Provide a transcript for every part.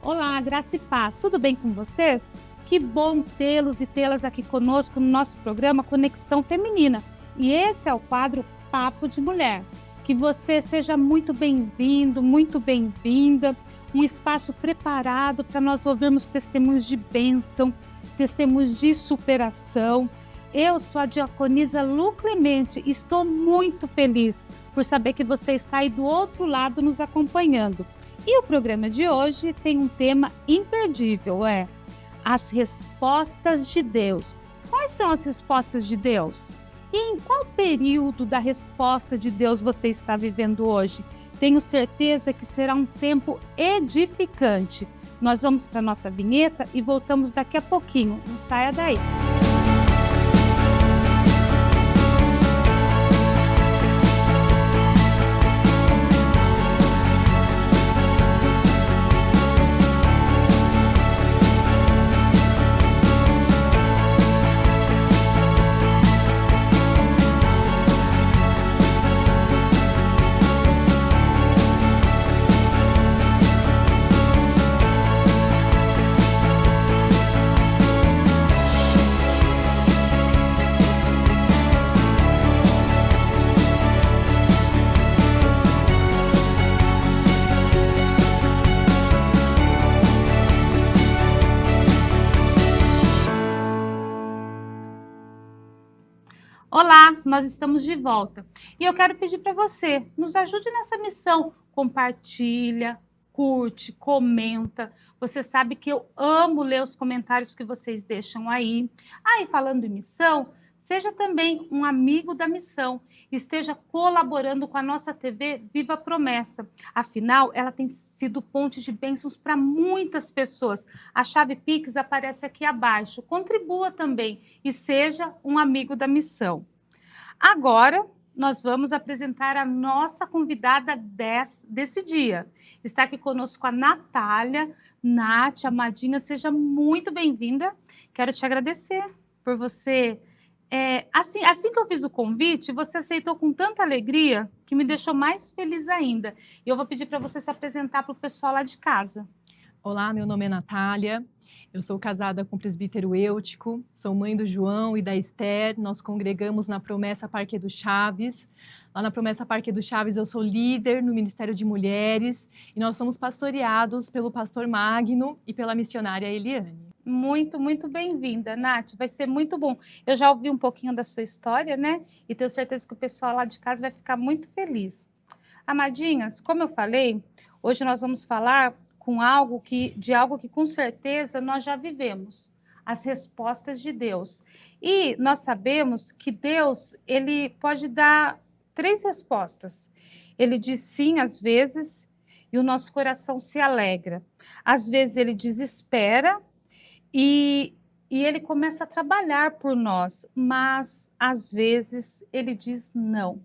Olá, graça e paz, tudo bem com vocês? Que bom tê-los e tê-las aqui conosco no nosso programa Conexão Feminina. E esse é o quadro Papo de Mulher. Que você seja muito bem-vindo, muito bem-vinda, um espaço preparado para nós ouvirmos testemunhos de bênção, testemunhos de superação. Eu sou a diaconisa Lu Clemente e estou muito feliz por saber que você está aí do outro lado nos acompanhando. E o programa de hoje tem um tema imperdível, as respostas de Deus. Quais são as respostas de Deus? E em qual período da resposta de Deus você está vivendo hoje? Tenho certeza que será um tempo edificante. Nós vamos para a nossa vinheta e voltamos daqui a pouquinho. Não saia daí. Olá, nós estamos de volta e eu quero pedir para você, nos ajude nessa missão, compartilha, curte, comenta. Você sabe que eu amo ler os comentários que vocês deixam aí. E falando em missão, seja também um amigo da missão, esteja colaborando com a nossa TV Viva Promessa. Afinal, ela tem sido ponte de bênçãos para muitas pessoas. A chave Pix aparece aqui abaixo. Contribua também e seja um amigo da missão. Agora, nós vamos apresentar a nossa convidada desse dia. Está aqui conosco a Natália. Nath, amadinha, seja muito bem-vinda. Quero te agradecer por você... Assim que eu fiz o convite, você aceitou com tanta alegria que me deixou mais feliz ainda. E eu vou pedir para você se apresentar para o pessoal lá de casa. Olá, meu nome é Natália, eu sou casada com o presbítero Eutico, sou mãe do João e da Esther, nós congregamos na Promessa Parque do Chaves. Lá na Promessa Parque do Chaves eu sou líder no Ministério de Mulheres e nós somos pastoreados pelo pastor Magno e pela missionária Eliane. Muito, muito bem-vinda, Nath, vai ser muito bom. Eu já ouvi um pouquinho da sua história, né? E tenho certeza que o pessoal lá de casa vai ficar muito feliz. Amadinhas, como eu falei, hoje nós vamos falar de algo que com certeza nós já vivemos, as respostas de Deus. E nós sabemos que Deus, ele pode dar 3 respostas. Ele diz sim às vezes e o nosso coração se alegra. Às vezes ele desespera e ele começa a trabalhar por nós, mas às vezes ele diz não.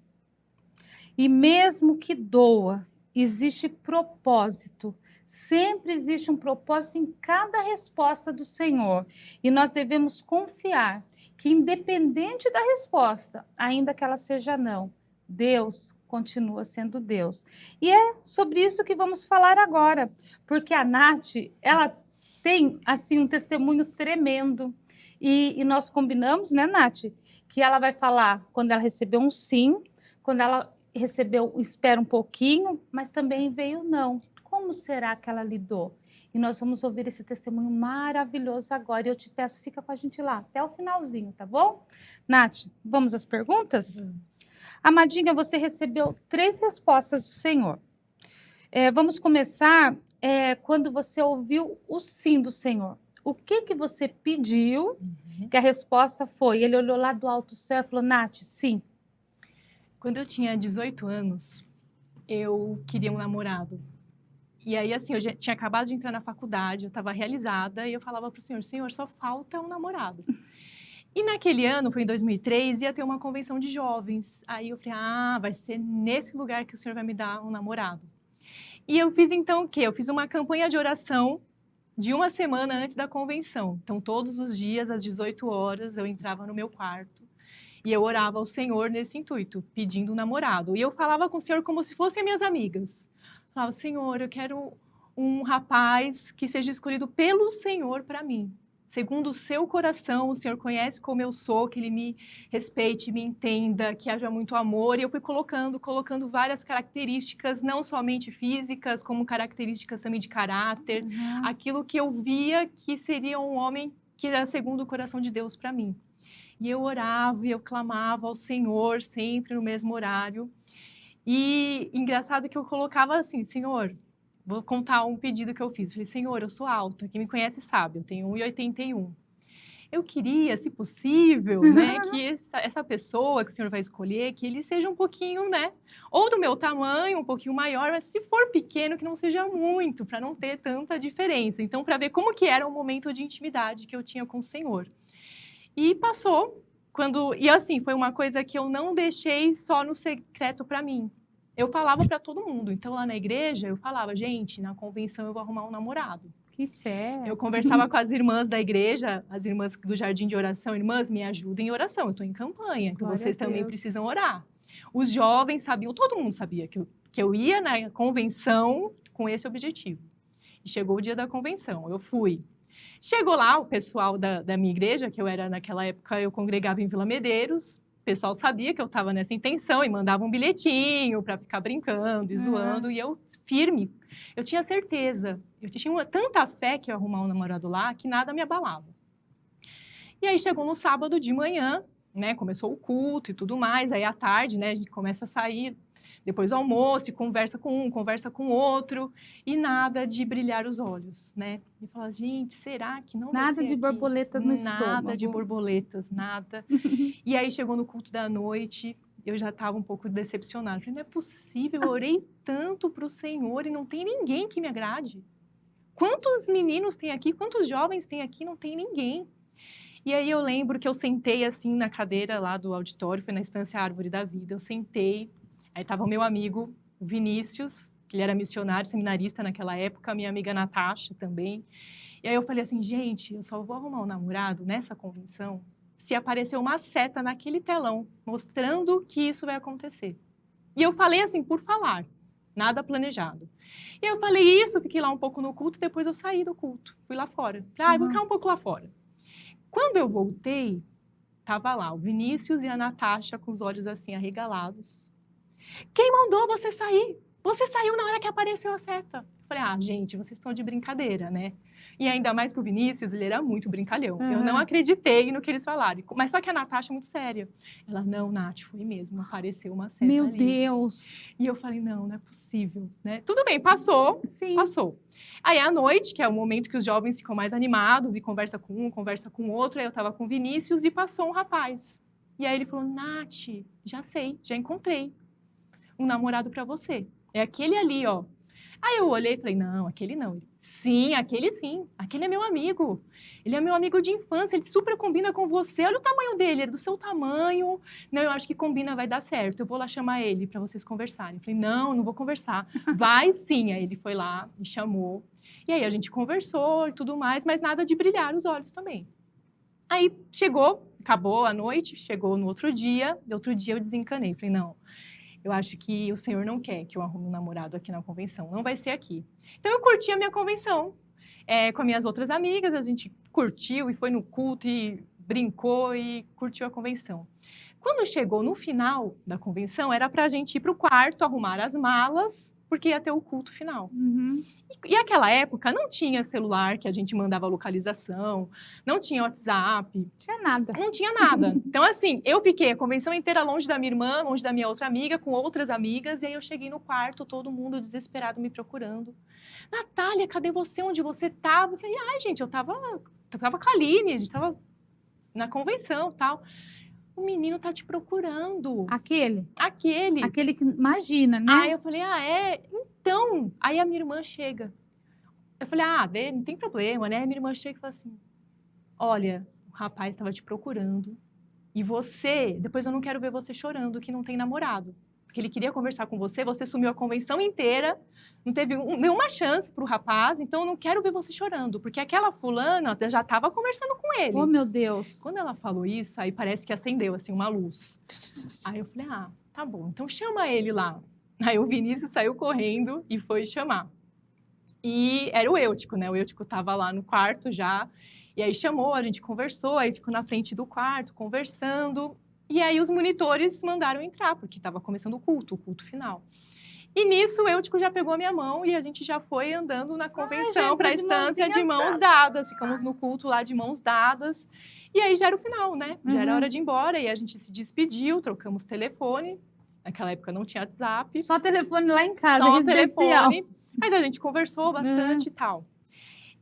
E mesmo que doa, existe propósito. Sempre existe um propósito em cada resposta do Senhor. E nós devemos confiar que, independente da resposta, ainda que ela seja não, Deus continua sendo Deus. E é sobre isso que vamos falar agora. Porque a Nath, ela tem assim um testemunho tremendo. E nós combinamos, né, Nath, que ela vai falar quando ela recebeu um sim, quando ela recebeu espera um pouquinho, mas também veio não. Como será que ela lidou? E nós vamos ouvir esse testemunho maravilhoso agora. E eu te peço, fica com a gente lá, até o finalzinho, tá bom? Nath, vamos às perguntas? Vamos. Amadinha, você recebeu 3 respostas do Senhor. Vamos começar quando você ouviu o sim do Senhor. O que você pediu, que a resposta foi? Ele olhou lá do alto céu e falou, Nath, sim. Quando eu tinha 18 anos, eu queria um namorado. E aí, assim, eu já tinha acabado de entrar na faculdade, eu estava realizada, e eu falava para o Senhor, Senhor, só falta um namorado. E naquele ano, foi em 2003, ia ter uma convenção de jovens. Aí eu falei, vai ser nesse lugar que o Senhor vai me dar um namorado. E eu fiz então o quê? Eu fiz uma campanha de oração de uma semana antes da convenção. Então, todos os dias, às 18 horas, eu entrava no meu quarto e eu orava ao Senhor nesse intuito, pedindo um namorado. E eu falava com o Senhor como se fossem minhas amigas. Falava, Senhor, eu quero um rapaz que seja escolhido pelo Senhor para mim. Segundo o seu coração, o Senhor conhece como eu sou, que Ele me respeite, me entenda, que haja muito amor. E eu fui colocando várias características, não somente físicas, como características também de caráter. Aquilo que eu via que seria um homem que era segundo o coração de Deus para mim. E eu orava e eu clamava ao Senhor sempre no mesmo horário. E engraçado que eu colocava assim, Senhor, vou contar um pedido que eu fiz. Falei, Senhor, eu sou alta, quem me conhece sabe, eu tenho 1,81. Eu queria, se possível, né, que essa pessoa que o Senhor vai escolher, que ele seja um pouquinho, né, ou do meu tamanho, um pouquinho maior, mas se for pequeno, que não seja muito, para não ter tanta diferença. Então, para ver como que era o momento de intimidade que eu tinha com o Senhor. E passou, e assim, foi uma coisa que eu não deixei só no secreto para mim. Eu falava para todo mundo. Então, lá na igreja, eu falava, gente, na convenção eu vou arrumar um namorado. Que fé! Eu conversava com as irmãs da igreja, as irmãs do Jardim de Oração. Irmãs, me ajudem em oração, eu estou em campanha, então vocês também precisam orar. Os jovens sabiam, todo mundo sabia que eu ia na convenção com esse objetivo. E chegou o dia da convenção, eu fui. Chegou lá o pessoal da minha igreja, que eu era naquela época, eu congregava em Vila Medeiros. O pessoal sabia que eu estava nessa intenção e mandava um bilhetinho para ficar brincando e zoando. E eu, firme, eu tinha certeza. Eu tinha tanta fé que eu ia arrumar um namorado lá que nada me abalava. E aí chegou no sábado de manhã, né? Começou o culto e tudo mais. Aí à tarde, né? A gente começa a sair depois do almoço e conversa com um, conversa com outro. E nada de brilhar os olhos, né? E fala, gente, será que não vai ser Nada de aqui? borboleta no estômago. Nada de borboletas, nada. E aí chegou no culto da noite, eu já estava um pouco decepcionada. Falei, não é possível, eu orei tanto para o Senhor e não tem ninguém que me agrade. Quantos meninos tem aqui, quantos jovens tem aqui, não tem ninguém. E aí eu lembro que eu sentei assim na cadeira lá do auditório, foi na Estância Árvore da Vida, eu sentei, aí estava o meu amigo Vinícius, que ele era missionário, seminarista naquela época, a minha amiga Natasha também. E aí eu falei assim, gente, eu só vou arrumar um namorado nessa convenção se aparecer uma seta naquele telão, mostrando que isso vai acontecer. E eu falei assim, por falar, nada planejado. E eu falei isso, fiquei lá um pouco no culto, depois eu saí do culto, fui lá fora. Falei, vou ficar um pouco lá fora. Quando eu voltei, tava lá o Vinícius e a Natasha com os olhos assim arregalados. Quem mandou você sair? Você saiu na hora que apareceu a seta. Falei, gente, vocês estão de brincadeira, né? E ainda mais que o Vinícius, ele era muito brincalhão. Eu não acreditei no que eles falaram. Mas só que a Natasha é muito séria. Ela, não, Nath, foi mesmo, apareceu uma seta Meu ali. Deus! E eu falei, não é possível, né? Tudo bem, passou, Sim. passou. Aí, à noite, que é o momento que os jovens ficam mais animados e conversa com um, conversa com o outro, aí eu tava com o Vinícius e passou um rapaz. E aí ele falou, Nath, já sei, já encontrei um namorado para você. É aquele ali, ó. Aí eu olhei e falei, não, aquele não. Ele, sim, aquele é meu amigo. Ele é meu amigo de infância, ele super combina com você. Olha o tamanho dele, ele é do seu tamanho. Não, eu acho que combina, vai dar certo. Eu vou lá chamar ele para vocês conversarem. Eu falei, não vou conversar. Vai sim. Aí ele foi lá, me chamou. E aí a gente conversou e tudo mais, mas nada de brilhar os olhos também. Aí chegou, acabou a noite, chegou no outro dia eu desencanei. Falei, não, eu acho que o Senhor não quer que eu arrume um namorado aqui na convenção, não vai ser aqui. Então, eu curti a minha convenção com as minhas outras amigas, a gente curtiu e foi no culto e brincou e curtiu a convenção. Quando chegou no final da convenção, era para a gente ir para o quarto, arrumar as malas, porque ia ter o culto final. E naquela época não tinha celular que a gente mandava localização, não tinha WhatsApp. Tinha nada. Não tinha nada. Então, assim, eu fiquei a convenção inteira longe da minha irmã, longe da minha outra amiga, com outras amigas, e aí eu cheguei no quarto, todo mundo desesperado me procurando. Natália, cadê você? Onde você estava? Eu falei, gente, eu tava com a Aline, a gente tava na convenção e tal. O menino tá te procurando. Aquele? Aquele. Aquele que imagina, né? Aí eu falei, é? Então. Aí a minha irmã chega. Eu falei, não tem problema, né? A minha irmã chega e fala assim, olha, o rapaz estava te procurando e você, depois eu não quero ver você chorando que não tem namorado. Porque ele queria conversar com você, você sumiu a convenção inteira, não teve nenhuma chance pro rapaz, então eu não quero ver você chorando. Porque aquela fulana já estava conversando com ele. Oh, meu Deus. Quando ela falou isso, aí parece que acendeu, assim, uma luz. Aí eu falei, tá bom, então chama ele lá. Aí o Vinícius saiu correndo e foi chamar. E era o Eutico, né? O Eutico estava lá no quarto já. E aí chamou, a gente conversou, aí ficou na frente do quarto, conversando. E aí os monitores mandaram entrar, porque estava começando o culto final. E nisso o Eutico já pegou a minha mão e a gente já foi andando na convenção para a estância de mãos dadas. Ficamos no culto lá de mãos dadas. E aí já era o final, né? Já era hora de ir embora. E a gente se despediu, trocamos telefone. Naquela época não tinha WhatsApp. Só telefone lá em casa, só residencial. telefone. Mas a gente conversou bastante e tal.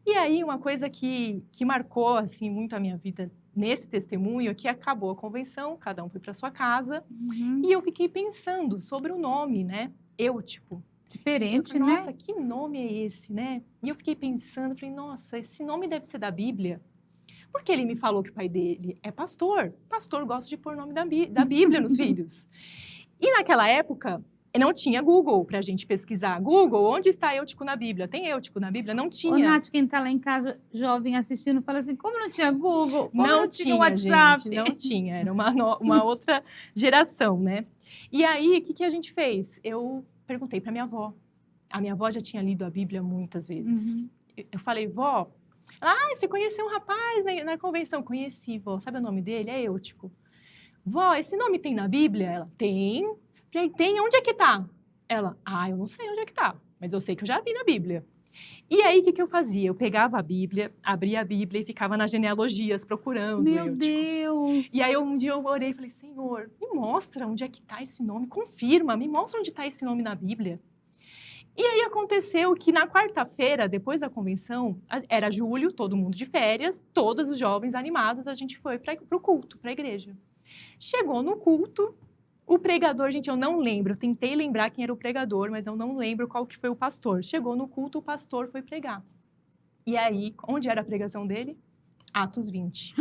E aí, uma coisa que marcou, assim, muito a minha vida nesse testemunho é que acabou a convenção, cada um foi para sua casa. E eu fiquei pensando sobre o nome, né? Eutico. Diferente, falei, né? Nossa, que nome é esse, né? E eu fiquei pensando, falei, nossa, esse nome deve ser da Bíblia. Porque ele me falou que o pai dele é pastor. Pastor gosta de pôr o nome da Bíblia nos filhos. E naquela época, não tinha Google para a gente pesquisar. Google, onde está Eutico na Bíblia? Tem Eutico na Bíblia? Não tinha. Ô, Nath, quem está lá em casa, jovem, assistindo, fala assim, como não tinha Google? Como não tinha WhatsApp? Gente, não tinha. Era uma outra geração, né? E aí, o que a gente fez? Eu perguntei para minha avó. A minha avó já tinha lido a Bíblia muitas vezes. Eu falei, vó, você conheceu um rapaz na convenção? Conheci, vó. Sabe o nome dele? É Eutico. Vó, esse nome tem na Bíblia? Ela, tem. Falei, tem, onde é que tá? Ela, eu não sei onde é que tá, mas eu sei que eu já vi na Bíblia. E aí, o que eu fazia? Eu pegava a Bíblia, abria a Bíblia e ficava nas genealogias procurando Meu Eutico. Deus! E aí, um dia eu orei e falei, Senhor, me mostra onde é que tá esse nome, confirma, me mostra onde tá esse nome na Bíblia. E aí, aconteceu que na quarta-feira, depois da convenção, era julho, todo mundo de férias, todos os jovens animados, a gente foi para o culto, para a igreja. Chegou no culto, o pregador, gente, eu não lembro, eu tentei lembrar quem era o pregador, mas eu não lembro qual que foi o pastor. Chegou no culto, o pastor foi pregar. E aí, onde era a pregação dele? Atos 20.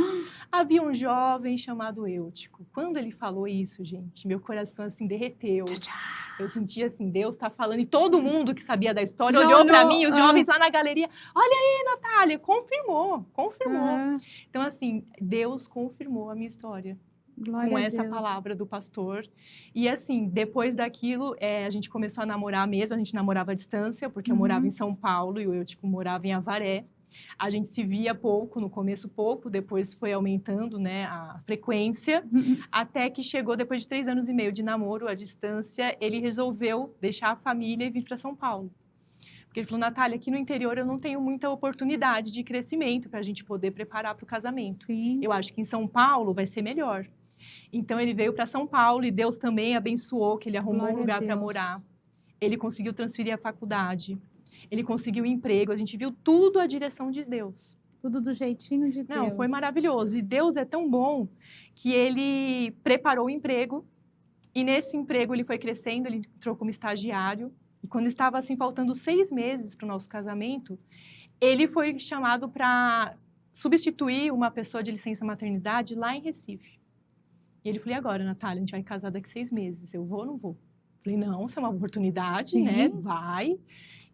Havia um jovem chamado Eutico. Quando ele falou isso, gente, meu coração assim derreteu. Eu senti assim, Deus está falando, e todo mundo que sabia da história olhou para mim, os jovens lá na galeria, olha aí, Natália, confirmou. Então, assim, Deus confirmou a minha história. Glória com a essa Deus. palavra do pastor. E assim, depois daquilo, a gente começou a namorar mesmo, a gente namorava à distância, porque eu morava em São Paulo e o Eutico morava em Avaré. A gente se via pouco, no começo pouco, depois foi aumentando, né, a frequência, até que chegou, depois de 3 anos e meio de namoro à distância, ele resolveu deixar a família e vir para São Paulo. Porque ele falou, Natália, aqui no interior eu não tenho muita oportunidade de crescimento para a gente poder preparar para o casamento. Sim. Eu acho que em São Paulo vai ser melhor. Então, ele veio para São Paulo e Deus também abençoou, que ele arrumou um lugar para morar. Ele conseguiu transferir a faculdade. Ele conseguiu emprego. A gente viu tudo a direção de Deus. Tudo do jeitinho de Deus. Não, foi maravilhoso. E Deus é tão bom que ele preparou o emprego. E nesse emprego ele foi crescendo, ele entrou como estagiário. E quando estava assim, faltando 6 meses para o nosso casamento, ele foi chamado para substituir uma pessoa de licença maternidade lá em Recife. E ele falou, e agora, Natália, a gente vai casar daqui 6 meses, eu vou ou não vou? Falei, não, isso é uma oportunidade, né? Vai,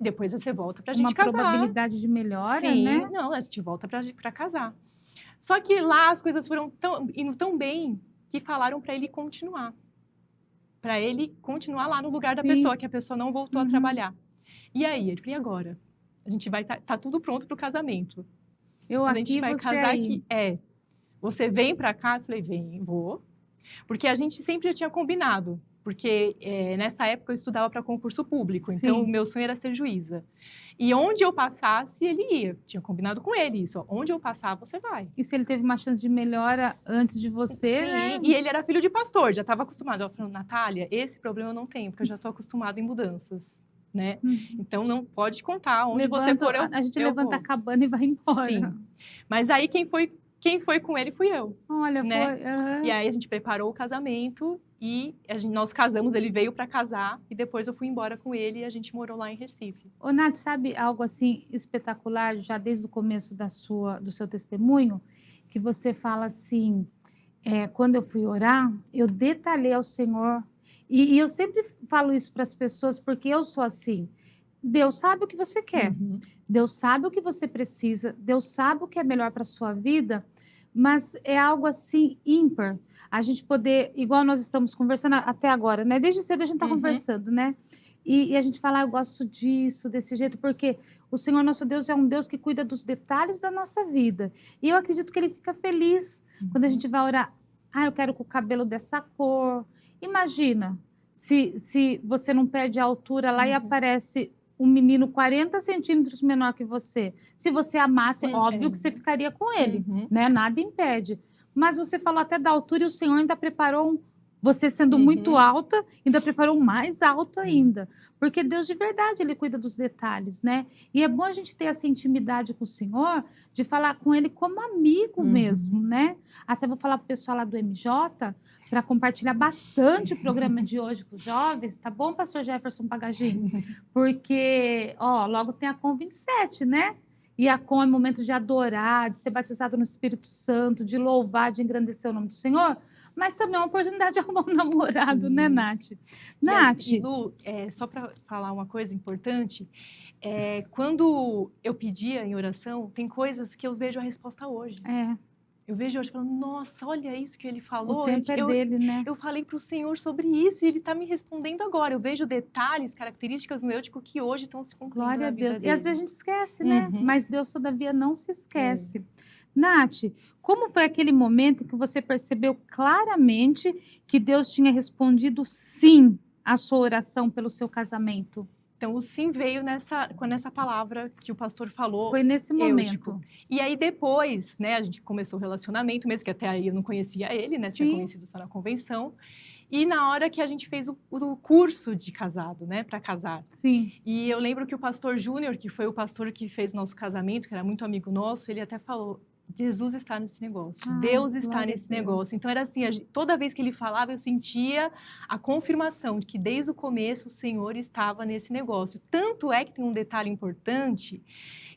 e depois você volta pra gente casar. Uma probabilidade de melhora, Sim, né? Não, a gente volta pra casar. Só que lá as coisas foram indo tão bem que falaram para ele continuar. Para ele continuar lá no lugar da pessoa, que a pessoa não voltou a trabalhar. E aí, ele falou, e agora? A gente vai, tá tudo pronto pro casamento. Eu a gente aqui, vai você casar aí. aqui. Você vem pra cá? Eu falei, vou. Porque a gente sempre já tinha combinado. Porque nessa época eu estudava para concurso público. Então, o meu sonho era ser juíza. E onde eu passasse, ele ia. Tinha combinado com ele isso. Ó, onde eu passar, você vai. E se ele teve uma chance de melhora antes de você, Sim, né? E ele era filho de pastor, já estava acostumado. Eu falei, Natália, esse problema eu não tenho, porque eu já estou acostumada em mudanças, né? Então, não pode contar. Onde você for, A gente eu levanta vou. a cabana e vai embora. Sim. Mas aí, quem foi com ele fui eu. Olha, né? foi... E aí, a gente preparou o casamento e nós casamos, ele veio para casar e depois eu fui embora com ele e a gente morou lá em Recife. Ô, Nath, sabe algo assim espetacular, já desde o começo do seu testemunho, que você fala assim, quando eu fui orar, eu detalhei ao Senhor, e eu sempre falo isso para as pessoas, porque eu sou assim, Deus sabe o que você quer, Deus sabe o que você precisa, Deus sabe o que é melhor para a sua vida, mas é algo assim ímpar, a gente poder, igual nós estamos conversando até agora, né? Desde cedo a gente está conversando, né? E a gente fala, eu gosto disso, desse jeito, porque o Senhor nosso Deus é um Deus que cuida dos detalhes da nossa vida. E eu acredito que Ele fica feliz quando a gente vai orar. Eu quero com o cabelo dessa cor. Imagina, se você não pede a altura lá e aparece um menino 40 centímetros menor que você. Se você amasse, óbvio que você ficaria com ele, né? Nada impede. Mas você falou até da altura e o Senhor ainda preparou você sendo muito alta, ainda preparou mais alto ainda. Porque Deus, de verdade, Ele cuida dos detalhes, né? E é bom a gente ter essa intimidade com o Senhor, de falar com Ele como amigo mesmo, né? Até vou falar para o pessoal lá do MJ, para compartilhar bastante o programa de hoje com os jovens, tá bom, pastor Jefferson Pagagin? Porque, logo tem a Com 27, né? E a Com é momento de adorar, de ser batizado no Espírito Santo, de louvar, de engrandecer o nome do Senhor. Mas também é uma oportunidade de arrumar um namorado, né, Nath? Nath. Assim, Lu, só para falar uma coisa importante, quando eu pedia em oração, tem coisas que eu vejo a resposta hoje. Eu vejo hoje falando, nossa, olha isso que ele falou. O tempo é dele, né? Eu falei para o Senhor sobre isso e ele está me respondendo agora. Eu vejo detalhes, características no Eutico que hoje estão se cumprindo na vida dele. E às vezes a gente esquece, né? Mas Deus, todavia, não se esquece. Nath, como foi aquele momento em que você percebeu claramente que Deus tinha respondido sim à sua oração pelo seu casamento? Então, o sim veio com essa palavra que o pastor falou. Foi nesse momento. E aí, depois, né, a gente começou o relacionamento, mesmo que até aí eu não conhecia ele, né? Tinha conhecido só na convenção. E na hora que a gente fez o curso de casado, né, para casar. Sim. E eu lembro que o pastor Júnior, que foi o pastor que fez o nosso casamento, que era muito amigo nosso, ele até falou, Jesus está nesse negócio, Deus está nesse negócio. Então era assim, toda vez que ele falava, eu sentia a confirmação de que desde o começo o Senhor estava nesse negócio. Tanto é que tem um detalhe importante,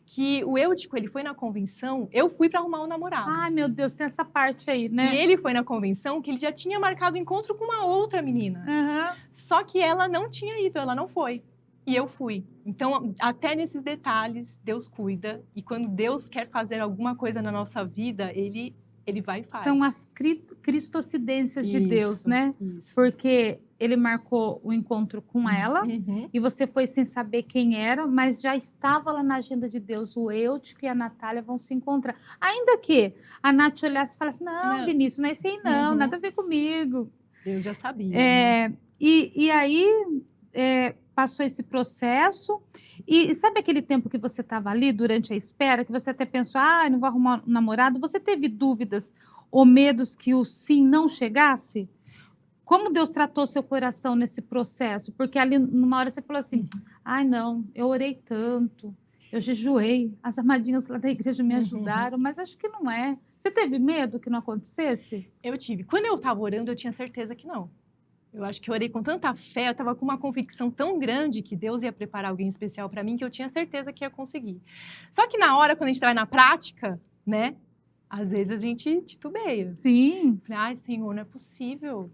que o Eutico, ele foi na convenção, eu fui para arrumar um namorado. Ai, meu Deus, tem essa parte aí, né? E ele foi na convenção que ele já tinha marcado encontro com uma outra menina. Só que ela não tinha ido, ela não foi. E eu fui. Então, até nesses detalhes, Deus cuida. E quando Deus quer fazer alguma coisa na nossa vida, Ele vai e faz. São as cristocidências de Deus, né? Isso. Porque Ele marcou o encontro com ela e você foi sem saber quem era, mas já estava lá na agenda de Deus. O Eutico e a Natália vão se encontrar. Ainda que a Nath olhasse e falasse, não, Vinícius, não é isso aí não, nada a ver comigo. Deus já sabia. Né? E aí... passou esse processo e sabe aquele tempo que você estava ali durante a espera, que você até pensou, não vou arrumar um namorado, você teve dúvidas ou medos que o sim não chegasse? Como Deus tratou seu coração nesse processo? Porque ali numa hora você falou assim, não, eu orei tanto, eu jejuei, as amadinhas lá da igreja me ajudaram, mas acho que não é. Você teve medo que não acontecesse? Eu tive. Quando eu estava orando, eu tinha certeza que não. Eu acho que eu orei com tanta fé, eu estava com uma convicção tão grande que Deus ia preparar alguém especial para mim que eu tinha certeza que ia conseguir. Só que na hora, quando a gente vai na prática, né? Às vezes a gente titubeia. Sim. Falei, Senhor, não é possível.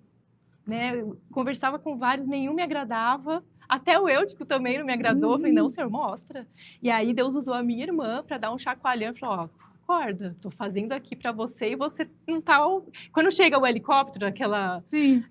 Né? Eu conversava com vários, nenhum me agradava. Até o Eutico também não me agradou. Eu falei, não, Senhor, mostra. E aí Deus usou a minha irmã para dar um chacoalhão e falou, acorda, tô fazendo aqui para você e você não tá... Quando chega o helicóptero, aquela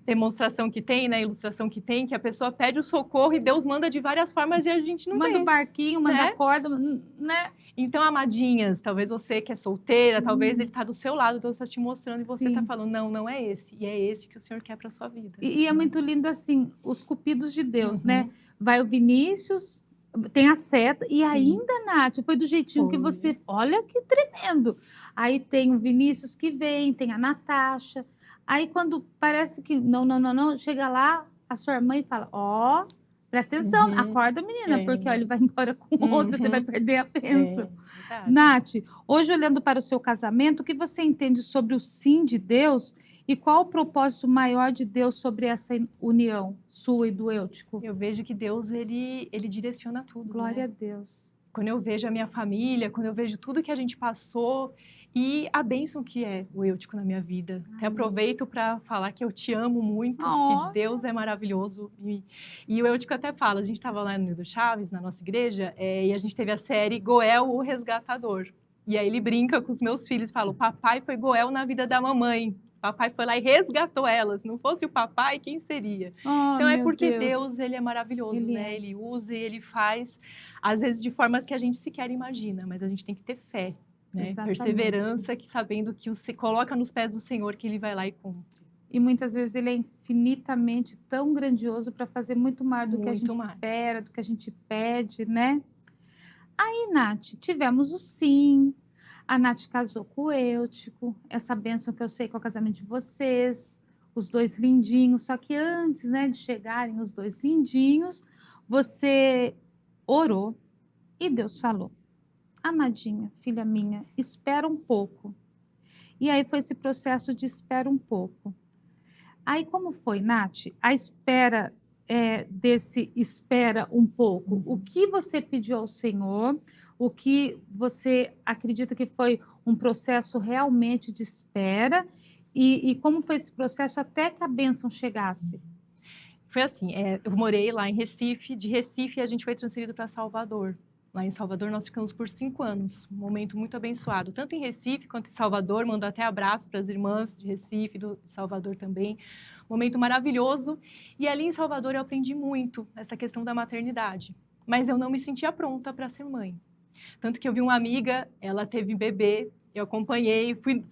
demonstração que tem, né, ilustração que tem, que a pessoa pede o socorro e Deus manda de várias formas e a gente não vê. Manda o barquinho, manda a corda, né? Então, amadinhas, talvez você que é solteira, talvez ele tá do seu lado, Deus está te mostrando e você tá falando, não é esse. E é esse que o Senhor quer para sua vida. E é muito lindo assim, os cupidos de Deus, né? Vai o Vinícius... Tem a seta. E ainda, Nath, foi do jeitinho que você... Olha que tremendo. Aí tem o Vinícius que vem, tem a Natasha. Aí quando parece que não, chega lá a sua irmã e fala, presta atenção, acorda, menina, porque ele vai embora com outra, você vai perder a bênção. Nath, hoje olhando para o seu casamento, o que você entende sobre o sim de Deus e qual o propósito maior de Deus sobre essa união sua e do Eutico? Eu vejo que Deus, ele direciona tudo. Glória a Deus. Quando eu vejo a minha família, quando eu vejo tudo que a gente passou e a bênção que é o Eutico na minha vida. Até aproveito para falar que eu te amo muito, que Deus é maravilhoso. E o Eutico até fala, a gente estava lá no Nildo Chaves, na nossa igreja, e a gente teve a série Goel, o Resgatador. E aí ele brinca com os meus filhos e fala, o papai foi Goel na vida da mamãe. Papai foi lá e resgatou ela. Se não fosse o papai, quem seria? Oh, Então, é meu porque Deus. Deus, ele é maravilhoso, Ele né? é. Ele usa e ele faz, às vezes, de formas que a gente sequer imagina, mas a gente tem que ter fé, né? Exatamente. Perseverança, que sabendo que se coloca nos pés do Senhor, que ele vai lá e cumpre. E muitas vezes ele é infinitamente tão grandioso para fazer muito mais do que a gente Muito mais. espera, do que a gente pede, né? Aí, Nath, tivemos o sim. A Nath casou com o Eutico, essa bênção que eu sei que é o casamento de vocês, os dois lindinhos. Só que antes, né, de chegarem os dois lindinhos, você orou e Deus falou: Amadinha, filha minha, espera um pouco. E aí foi esse processo de espera um pouco. Aí como foi, Nath? A espera desse espera um pouco. O que você pediu ao Senhor? O que você acredita que foi um processo realmente de espera? E como foi esse processo até que a bênção chegasse? Foi assim, eu morei lá em Recife, de Recife a gente foi transferido para Salvador. Lá em Salvador nós ficamos por 5 anos, um momento muito abençoado, tanto em Recife quanto em Salvador. Mando até abraço para as irmãs de Recife, de Salvador também. Um momento maravilhoso. E ali em Salvador eu aprendi muito essa questão da maternidade. Mas eu não me sentia pronta para ser mãe. Tanto que eu vi uma amiga, ela teve bebê, eu acompanhei, fui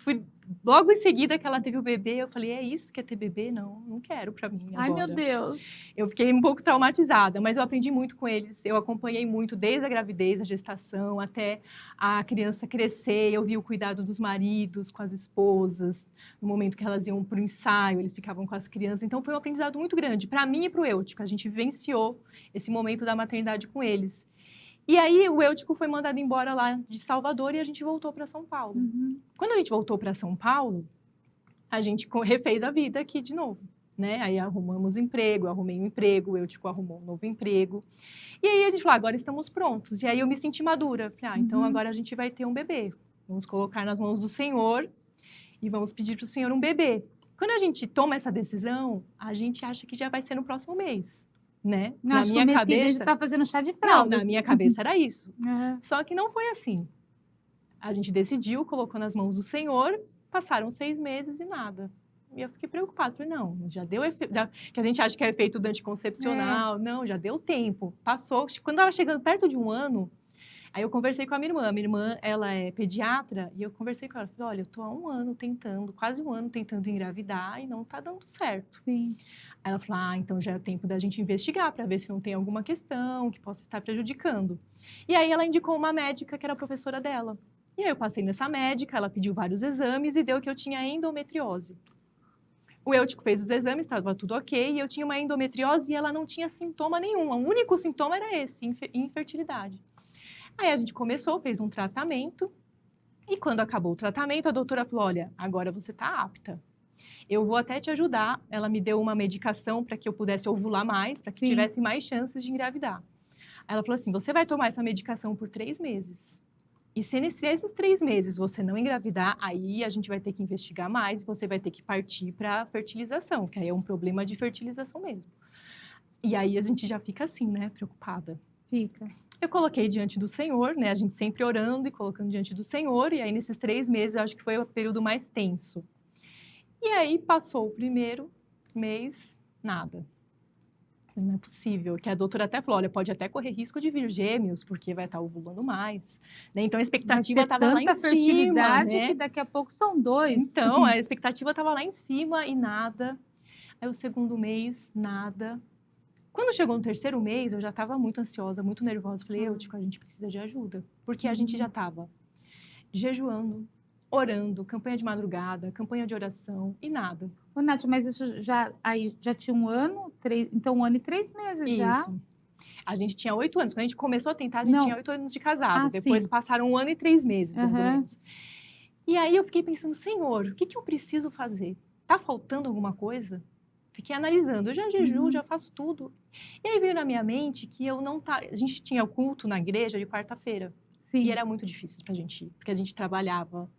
logo em seguida que ela teve o bebê, eu falei, é isso que é ter bebê? Não, não quero para mim agora. Ai, meu Deus! Eu fiquei um pouco traumatizada, mas eu aprendi muito com eles. Eu acompanhei muito, desde a gravidez, a gestação, até a criança crescer. Eu vi o cuidado dos maridos com as esposas, no momento que elas iam para o ensaio, eles ficavam com as crianças. Então, foi um aprendizado muito grande, para mim e para o Eutico. A gente vivenciou esse momento da maternidade com eles. E aí, o Eutico foi mandado embora lá de Salvador e a gente voltou para São Paulo. Uhum. Quando a gente voltou para São Paulo, a gente refez a vida aqui de novo. Né? Aí arrumamos emprego, eu arrumei um emprego, o Eutico arrumou um novo emprego. E aí a gente falou, agora estamos prontos. E aí eu me senti madura. Falei, então agora a gente vai ter um bebê. Vamos colocar nas mãos do Senhor e vamos pedir para o Senhor um bebê. Quando a gente toma essa decisão, a gente acha que já vai ser no próximo mês. Né? Não, Na acho minha que o mês que vem a cabeça... gente tá fazendo chá de Não, fraldas. na minha cabeça era isso. Uhum. Só que não foi assim. A gente decidiu, colocou nas mãos do Senhor, passaram 6 meses e nada. E eu fiquei preocupada. Falei, não, já deu efeito, que a gente acha que é efeito do anticoncepcional. Não, já deu tempo. Passou. Quando estava chegando perto de 1 ano, aí eu conversei com a minha irmã. A minha irmã, ela é pediatra, e eu conversei com ela. Falei, olha, eu tô há 1 ano tentando, quase 1 ano tentando engravidar e não tá dando certo. Sim. Aí ela falou, então já é tempo da gente investigar para ver se não tem alguma questão que possa estar prejudicando. E aí ela indicou uma médica que era professora dela. E aí eu passei nessa médica, ela pediu vários exames e deu que eu tinha endometriose. O Eutico fez os exames, estava tudo ok, e eu tinha uma endometriose e ela não tinha sintoma nenhum. O único sintoma era esse, infertilidade. Aí a gente começou, fez um tratamento, e quando acabou o tratamento, a doutora falou, olha, agora você está apta. Eu vou até te ajudar. Ela me deu uma medicação para que eu pudesse ovular mais, para que tivesse mais chances de engravidar. Aí ela falou assim, você vai tomar essa medicação por 3 meses. E se nesses 3 meses você não engravidar, aí a gente vai ter que investigar mais e você vai ter que partir para fertilização, que aí é um problema de fertilização mesmo. E aí a gente já fica assim, né, preocupada. Fica. Eu coloquei diante do Senhor, né, a gente sempre orando e colocando diante do Senhor, e aí nesses 3 meses eu acho que foi o período mais tenso. E aí passou o primeiro mês, nada. Não é possível, que a doutora até falou, olha, pode até correr risco de vir gêmeos, porque vai estar ovulando mais, né? Então, a expectativa estava lá em cima, fertilidade né? que daqui a pouco são 2. Então, a expectativa estava lá em cima e nada. Aí, o segundo mês, nada. Quando chegou no 3º mês, eu já estava muito ansiosa, muito nervosa. Falei, Eutico, a gente precisa de ajuda. Porque a gente já estava jejuando, orando, campanha de madrugada, campanha de oração e nada. Ô, Nath, mas isso já tinha 1 ano, então 1 ano e 3 meses já? Isso. A gente tinha 8 anos. Quando a gente começou a tentar, a gente tinha 8 anos de casado. Ah, Depois sim. passaram 1 ano e 3 meses, mais ou menos. E aí eu fiquei pensando, Senhor, o que eu preciso fazer? Tá faltando alguma coisa? Fiquei analisando. Eu já jejuo, já faço tudo. E aí veio na minha mente que eu não tá. A gente tinha o culto na igreja de quarta-feira. Sim. E era muito difícil pra gente ir, porque a gente trabalhava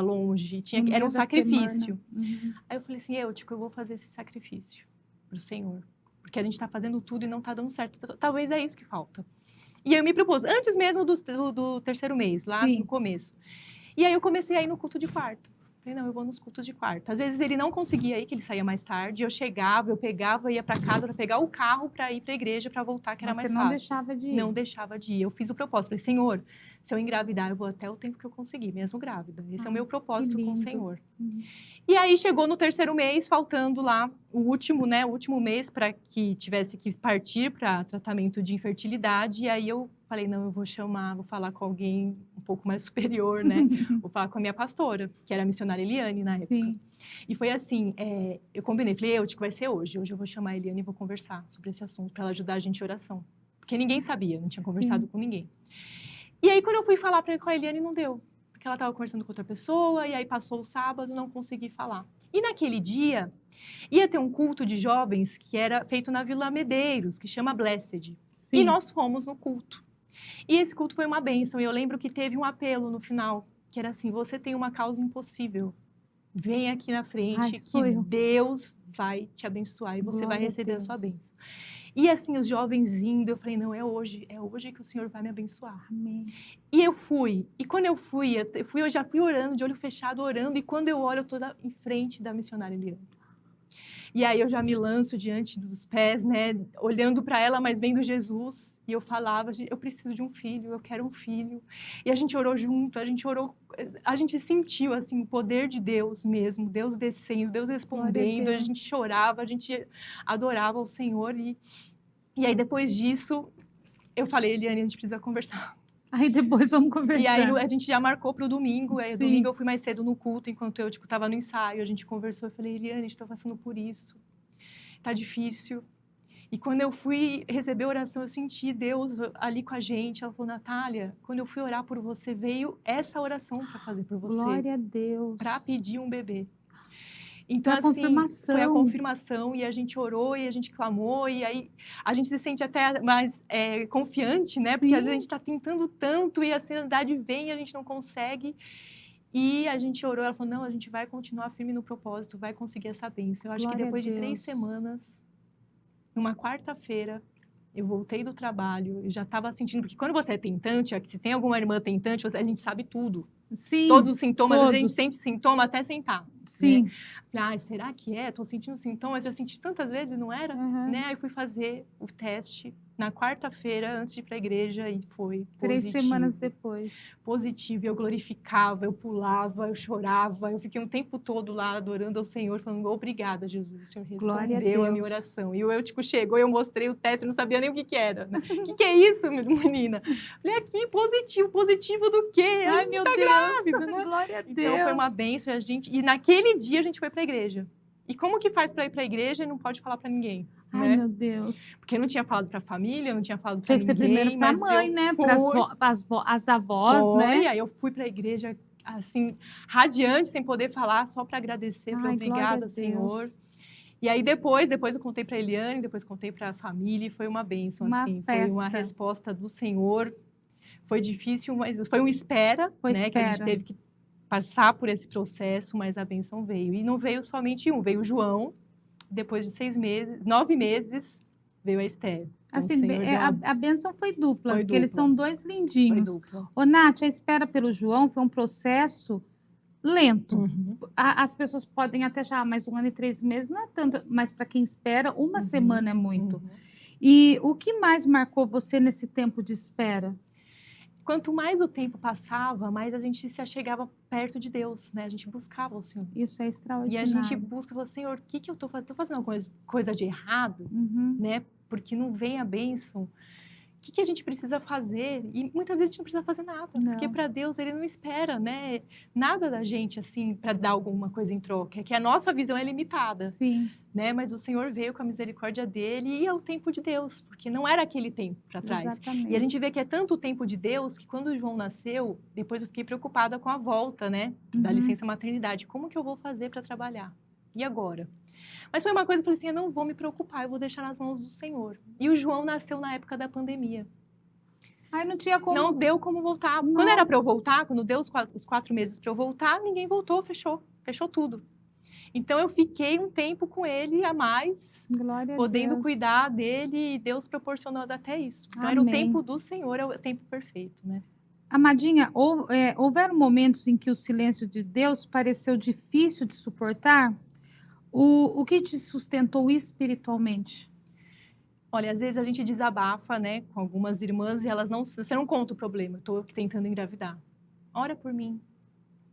longe, No era meio um da sacrifício. semana. Aí eu falei assim, Eutico, eu vou fazer esse sacrifício pro Senhor. Porque a gente tá fazendo tudo e não tá dando certo. Talvez é isso que falta. E eu me propus, antes mesmo do 3º mês, lá Sim. no começo. E aí eu comecei a ir no culto de quarta. Falei, não, eu vou nos cultos de quarta. Às vezes ele não conseguia ir, que ele saía mais tarde. Eu chegava, eu pegava, ia para casa para pegar o carro para ir para a igreja para voltar, que era Mas mais você não fácil. deixava de ir. Não deixava de ir. Eu fiz o propósito. Falei, Senhor, se eu engravidar, eu vou até o tempo que eu conseguir, mesmo grávida. Esse é o meu propósito com o Senhor. E aí chegou no 3º mês, faltando lá o último, né? O último mês para que tivesse que partir para tratamento de infertilidade. E aí eu falei, não, eu vou falar com alguém um pouco mais superior, né? Vou falar com a minha pastora, que era a missionária Eliane na época. Sim. E foi assim, eu combinei, falei, que vai ser hoje. Hoje eu vou chamar a Eliane e vou conversar sobre esse assunto, para ela ajudar a gente em oração. Porque ninguém sabia, não tinha conversado com ninguém. E aí, quando eu fui falar com a Eliane, não deu. Porque ela estava conversando com outra pessoa, e aí passou o sábado, não consegui falar. E naquele dia, ia ter um culto de jovens que era feito na Vila Medeiros, que chama Blessed. Sim. E nós fomos no culto. E esse culto foi uma bênção. E eu lembro que teve um apelo no final, que era assim, você tem uma causa impossível. Vem aqui na frente, que Deus vai te abençoar e você vai receber a sua bênção. E assim, os jovens indo, eu falei, não, é hoje que o Senhor vai me abençoar. Amém. E eu fui. E quando eu já fui orando, de olho fechado, orando. E quando eu olho, eu estou em frente da missionária Eliane. E aí eu já me lanço diante dos pés, né? Olhando para ela, mas vendo Jesus. E eu falava, eu preciso de um filho, eu quero um filho. E a gente orou junto, a gente sentiu, assim, o poder de Deus mesmo. Deus descendo, Deus respondendo. A gente chorava, a gente adorava o Senhor. E aí, depois disso, eu falei, Eliane, a gente precisa conversar. Aí depois vamos conversar. E aí a gente já marcou para o domingo. Aí domingo eu fui mais cedo no culto, enquanto eu estava no ensaio. A gente conversou, eu falei, Eliane, estou passando por isso. Tá difícil. E quando eu fui receber a oração, eu senti Deus ali com a gente. Ela falou, Natália, quando eu fui orar por você, veio essa oração para fazer por você. Glória a Deus. Para pedir um bebê. Então, assim, foi a confirmação, e a gente orou, e a gente clamou, e aí a gente se sente até mais confiante, né? Porque às vezes a gente está tentando tanto, e a ansiedade vem e a gente não consegue. E a gente orou, ela falou, não, a gente vai continuar firme no propósito, vai conseguir essa bênção. Eu acho que depois de 3 semanas, numa quarta-feira, eu voltei do trabalho, eu já estava sentindo, porque quando você é tentante, se tem alguma irmã tentante, a gente sabe tudo. Sim, todos os sintomas, a gente sente sintoma até sentar. Sim. Né? Será que é? Estou sentindo sintomas, já senti tantas vezes, não era? Né? Aí fui fazer o teste na quarta-feira, antes de ir para a igreja, e foi positivo. 3 semanas depois. Positivo, eu glorificava, eu pulava, eu chorava, eu fiquei um tempo todo lá adorando ao Senhor, falando, obrigada, Jesus, o Senhor respondeu a minha oração. E eu chegou, eu mostrei o teste, eu não sabia nem o que era. Né? O que é isso, menina? Falei, aqui, positivo do quê? Ai, meu Deus. Grávida, né? Glória a Deus. Então, foi uma bênção, e naquele dia a gente foi para a igreja. E como que faz para ir para a igreja e não pode falar para ninguém? Ai, né? meu Deus. Porque eu não tinha falado para a família, não tinha falado para ninguém. Tinha que ser primeiro para a mãe, né? Para as avós, né? E aí eu fui para a igreja, assim, radiante, sem poder falar, só para agradecer, para obrigada, Senhor. E aí depois eu contei para a Eliane, depois contei para a família, e foi uma bênção, assim. Foi uma resposta do Senhor. Foi difícil, mas foi uma espera, né? Que a gente teve que passar por esse processo, mas a bênção veio. E não veio somente um, veio o João. Depois de 9 meses, veio a Esther. Então, assim, a bênção foi dupla, porque eles são 2 lindinhos. Foi dupla. Ô, Nath, a espera pelo João foi um processo lento. As pessoas podem até achar, mas 1 ano e 3 meses não é tanto, mas para quem espera, 1 semana é muito. E o que mais marcou você nesse tempo de espera? Quanto mais o tempo passava, mais a gente se achegava perto de Deus, né? A gente buscava o Senhor. Isso é extraordinário. E a gente busca, fala, Senhor, o que eu estou fazendo? Estou fazendo alguma coisa de errado, né? Porque não vem a bênção. O que a gente precisa fazer? E muitas vezes a gente não precisa fazer nada, porque para Deus Ele não espera, né? Nada da gente, assim, para dar alguma coisa em troca. É que a nossa visão é limitada. Sim. Né? Mas o Senhor veio com a misericórdia dele e é o tempo de Deus, porque não era aquele tempo para trás. Exatamente. E a gente vê que é tanto o tempo de Deus que quando o João nasceu, depois eu fiquei preocupada com a volta, né? Da licença maternidade. Como que eu vou fazer para trabalhar? E agora? Mas foi uma coisa que eu falei assim, eu não vou me preocupar, eu vou deixar nas mãos do Senhor. E o João nasceu na época da pandemia. Ai, não tinha como... Não deu como voltar. Não. Quando era para eu voltar, quando deu os 4 meses para eu voltar, ninguém voltou, fechou tudo. Então, eu fiquei um tempo com ele a mais, podendo cuidar dele, e Deus proporcionou até isso. Então, era o tempo do Senhor, é o tempo perfeito, né? Amadinha, houveram momentos em que o silêncio de Deus pareceu difícil de suportar? O que te sustentou espiritualmente? Olha, às vezes a gente desabafa, né, com algumas irmãs e elas não, você não conta o problema. Estou aqui tentando engravidar. Ora por mim.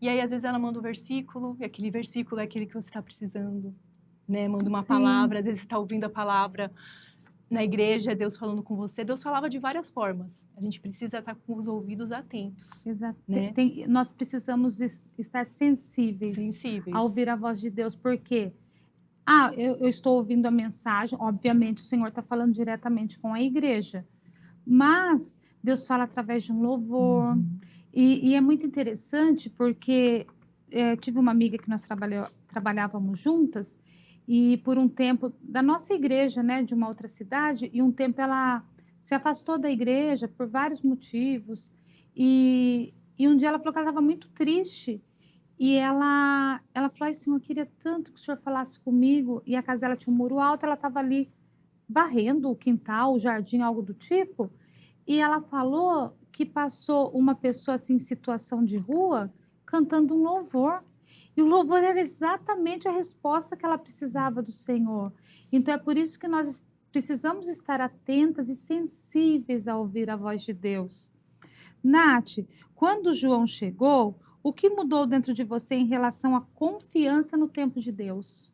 E aí às vezes ela manda um versículo e aquele versículo é aquele que você está precisando, né? Manda uma Sim. palavra. Às vezes você está ouvindo a palavra na igreja, Deus falando com você. Deus falava de várias formas. A gente precisa estar com os ouvidos atentos. Exato. Né? Nós precisamos estar sensíveis a ouvir a voz de Deus, porque eu estou ouvindo a mensagem, obviamente o Senhor está falando diretamente com a igreja, mas Deus fala através de um louvor, e é muito interessante porque tive uma amiga que nós trabalhávamos juntas, e por um tempo, da nossa igreja, né, de uma outra cidade, e um tempo ela se afastou da igreja por vários motivos, e um dia ela falou que ela estava muito triste, e ela falou assim, eu queria tanto que o senhor falasse comigo, e a casa dela tinha um muro alto, ela estava ali varrendo o quintal, o jardim, algo do tipo, e ela falou que passou uma pessoa assim em situação de rua, cantando um louvor, e o louvor era exatamente a resposta que ela precisava do Senhor. Então é por isso que nós precisamos estar atentas e sensíveis a ouvir a voz de Deus. Nath, quando João chegou, o que mudou dentro de você em relação à confiança no tempo de Deus?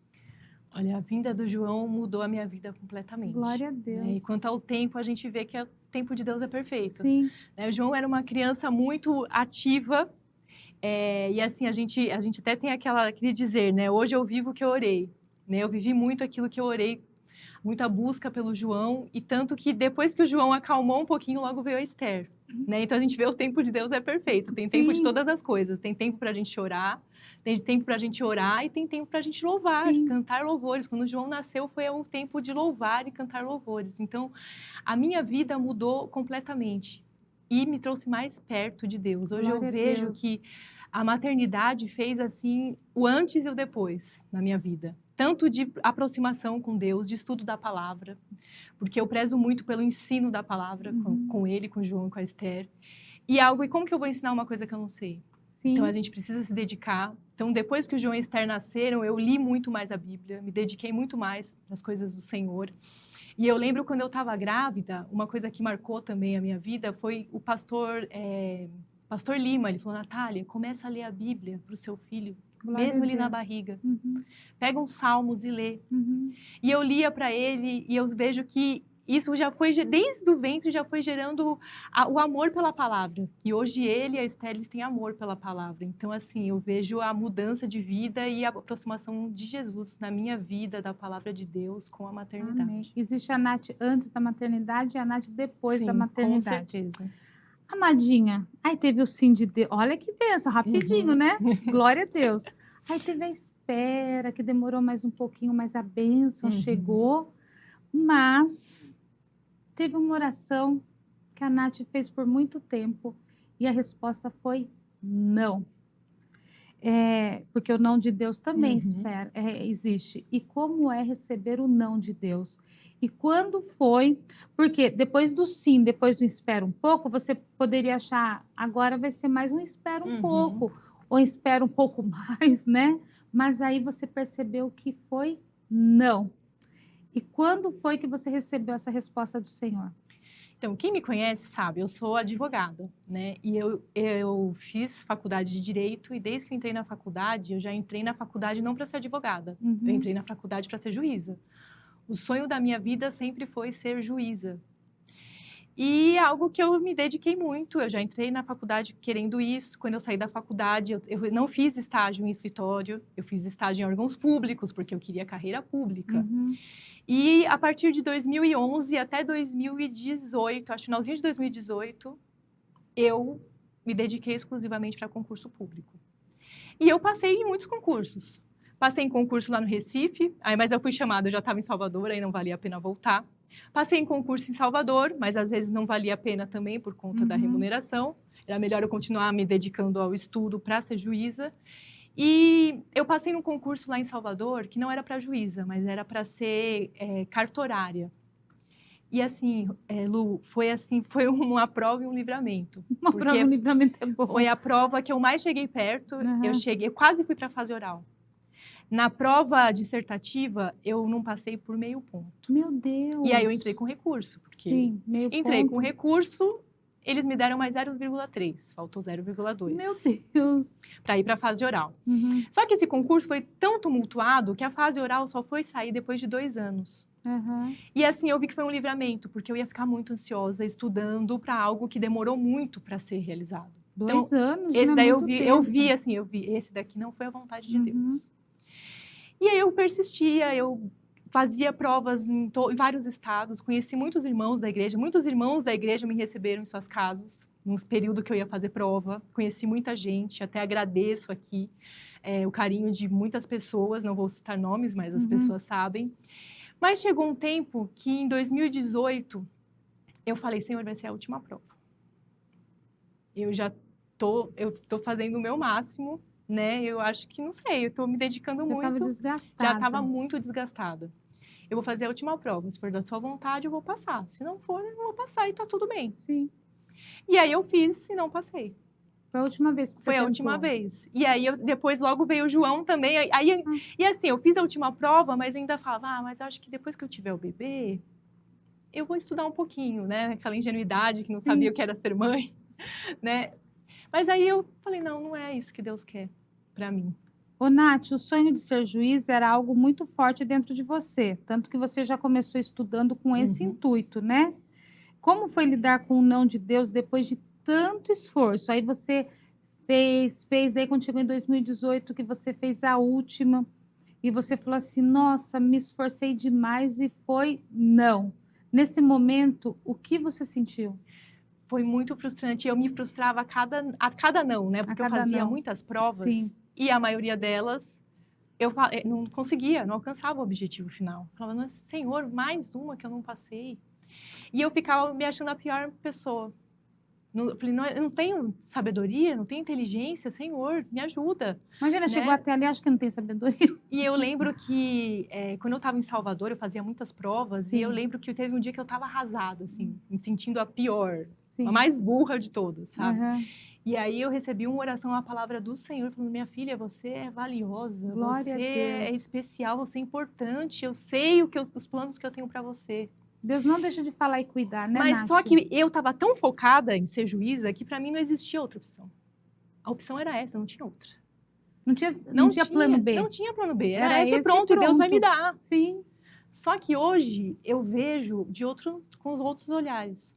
Olha, a vinda do João mudou a minha vida completamente. Glória a Deus. Né? E quanto ao tempo, a gente vê que o tempo de Deus é perfeito. Sim. Né? O João era uma criança muito ativa. E assim, a gente até tem aquele dizer, né? Hoje eu vivo o que eu orei. Né? Eu vivi muito aquilo que eu orei, muita busca pelo João. E tanto que depois que o João acalmou um pouquinho, logo veio a Esther. Né? Então a gente vê o tempo de Deus é perfeito. Tem tempo de todas as coisas. Tem tempo para a gente chorar, tem tempo para a gente orar e tem tempo para a gente louvar, cantar louvores. Quando o João nasceu foi um tempo de louvar e cantar louvores. Então a minha vida mudou completamente e me trouxe mais perto de Deus. Hoje eu vejo que a maternidade fez assim o antes e o depois na minha vida. Tanto de aproximação com Deus, de estudo da palavra, porque eu prezo muito pelo ensino da palavra com ele, com o João, com a Esther. E como que eu vou ensinar uma coisa que eu não sei? Sim. Então a gente precisa se dedicar. Então depois que o João e a Esther nasceram, eu li muito mais a Bíblia, me dediquei muito mais às coisas do Senhor. E eu lembro quando eu estava grávida, uma coisa que marcou também a minha vida foi o pastor Lima. Ele falou, Natália, começa a ler a Bíblia para o seu filho, mesmo ali na barriga. Pega uns salmos e lê. E eu lia para ele e eu vejo que isso já foi, desde o ventre, já foi gerando o amor pela palavra. E hoje ele e a Esther, eles têm amor pela palavra. Então, assim, eu vejo a mudança de vida e a aproximação de Jesus na minha vida, da palavra de Deus, com a maternidade. Amém. Existe a Nath antes da maternidade e a Nath depois da maternidade. Com certeza. Amadinha, aí teve o sim de Deus. Olha que benção, rapidinho, né? Glória a Deus. Aí teve a espera, que demorou mais um pouquinho, mas a bênção chegou. Mas teve uma oração que a Nath fez por muito tempo e a resposta foi não. Porque o não de Deus também existe. E como é receber o não de Deus? E quando foi? Porque depois do sim, depois do espera um pouco, você poderia achar, agora vai ser mais um espera um pouco, ou espera um pouco mais, né? Mas aí você percebeu que foi não. E quando foi que você recebeu essa resposta do Senhor? Então, quem me conhece sabe, eu sou advogada, né? E eu fiz faculdade de Direito e desde que eu entrei na faculdade, eu já entrei na faculdade não para ser advogada. Eu entrei na faculdade para ser juíza. O sonho da minha vida sempre foi ser juíza. E é algo que eu me dediquei muito. Eu já entrei na faculdade querendo isso. Quando eu saí da faculdade, eu não fiz estágio em escritório. Eu fiz estágio em órgãos públicos, porque eu queria carreira pública. E a partir de 2011 até 2018, acho finalzinho de 2018, eu me dediquei exclusivamente para concurso público. E eu passei em muitos concursos. Passei em concurso lá no Recife, mas eu fui chamada, eu já estava em Salvador, aí não valia a pena voltar. Passei em concurso em Salvador, mas às vezes não valia a pena também por conta da remuneração. Era melhor eu continuar me dedicando ao estudo para ser juíza. E eu passei num concurso lá em Salvador, que não era para juíza, mas era para ser cartorária. E assim, Lu, foi uma prova e um livramento. Uma porque prova, um livramento é bom. foi a prova que eu mais cheguei perto. Eu quase fui para a fase oral. Na prova dissertativa, eu não passei por meio ponto. Meu Deus! E aí eu entrei com recurso, porque Sim, meio entrei ponto. com recurso, eles me deram mais 0,3, faltou 0,2. Meu Deus! Para ir para a fase oral. Uhum. Só que esse concurso foi tão tumultuado que a fase oral só foi sair depois de 2 anos. Uhum. E assim, eu vi que foi um livramento, porque eu ia ficar muito ansiosa estudando para algo que demorou muito para ser realizado. 2 anos, Esse né? daí Muito eu tempo. vi, esse daqui não foi a vontade de Deus. E aí eu persistia, eu fazia provas em vários estados, conheci muitos irmãos da igreja me receberam em suas casas, num período que eu ia fazer prova, conheci muita gente, até agradeço aqui o carinho de muitas pessoas, não vou citar nomes, mas as pessoas sabem. Mas chegou um tempo que em 2018, eu falei, Senhor, vai ser a última prova. Eu tô fazendo o meu máximo, né? Eu acho que, não sei, eu tô me dedicando muito. Já estava desgastada. Já estava muito desgastada. Eu vou fazer a última prova. Se for da sua vontade, eu vou passar. Se não for, eu não vou passar e tá tudo bem. Sim. E aí eu fiz e não passei. Foi a última vez que você Foi a tentou. última vez. E aí depois logo veio o João também. E assim, eu fiz a última prova, mas ainda falava, mas eu acho que depois que eu tiver o bebê, eu vou estudar um pouquinho, né? Aquela ingenuidade que não sabia o que era ser mãe, né? Mas aí eu falei, não é isso que Deus quer para mim. Ô, Nath, o sonho de ser juiz era algo muito forte dentro de você, tanto que você já começou estudando com esse intuito, né? Como foi lidar com o não de Deus depois de tanto esforço? Aí você fez, daí quando chegou em 2018, que você fez a última, e você falou assim, nossa, me esforcei demais e foi não. Nesse momento, o que você sentiu? Foi muito frustrante. Eu me frustrava a cada não, né? Porque eu fazia muitas provas. Sim. E a maioria delas, eu não conseguia, não alcançava o objetivo final. Eu falava, Senhor, mais uma que eu não passei. E eu ficava me achando a pior pessoa. Eu falei, eu não tenho sabedoria, não tenho inteligência, Senhor, me ajuda. Imagina, chegou até ali, acho que não tem sabedoria. E eu lembro que, quando eu estava em Salvador, eu fazia muitas provas. Sim. E eu lembro que teve um dia que eu estava arrasada, assim, me sentindo a pior. Sim. A mais burra de todas, sabe? E aí eu recebi uma oração, uma palavra do Senhor, falando, minha filha, você é valiosa, Glória você a Deus. é especial, você é importante, eu sei os planos que eu tenho para você. Deus não deixa de falar e cuidar, né, Mas Nath? só que eu estava tão focada em ser juíza que para mim não existia outra opção. A opção era essa, não tinha outra. Não tinha plano B. Não tinha plano B. Era esse esse pronto, e Deus vai me dar. Sim. Só que hoje eu vejo com os outros olhares.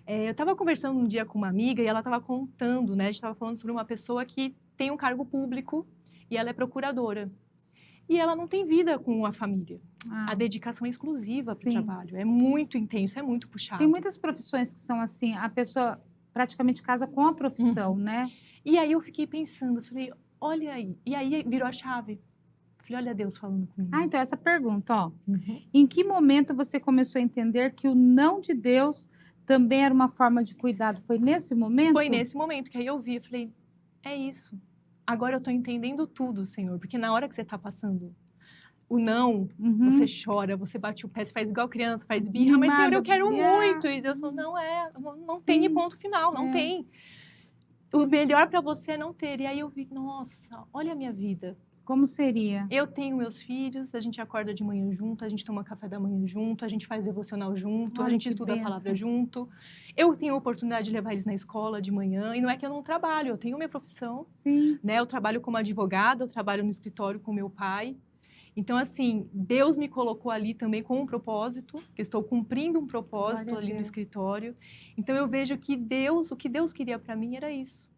Eu estava conversando um dia com uma amiga e ela estava contando, né? A gente estava falando sobre uma pessoa que tem um cargo público e ela é procuradora. E ela não tem vida com a família. A dedicação é exclusiva para o trabalho. É muito intenso, é muito puxado. Tem muitas profissões que são assim, a pessoa praticamente casa com a profissão, né? E aí eu fiquei pensando, falei, olha aí. E aí virou a chave. Falei, olha Deus falando comigo. Então essa pergunta, ó. Em que momento você começou a entender que o não de Deus também era uma forma de cuidado? Foi nesse momento? Foi nesse momento que aí eu vi, falei, é isso. Agora eu estou entendendo tudo, Senhor. Porque na hora que você está passando o não, você chora, você bate o pé, você faz igual criança, faz birra. Mas, Senhor, eu quero muito. E Deus falou, não tem ponto final, não tem. O melhor para você é não ter. E aí eu vi, nossa, olha a minha vida. Como seria? Eu tenho meus filhos, a gente acorda de manhã junto, a gente toma café da manhã junto, a gente faz devocional junto, a gente estuda a palavra junto. Eu tenho a oportunidade de levar eles na escola de manhã, e não é que eu não trabalho, eu tenho minha profissão. Sim. Né? Eu trabalho como advogada, eu trabalho no escritório com meu pai. Então, assim, Deus me colocou ali também com um propósito, que eu estou cumprindo um propósito ali no escritório. Então, eu vejo que o que Deus queria para mim era isso.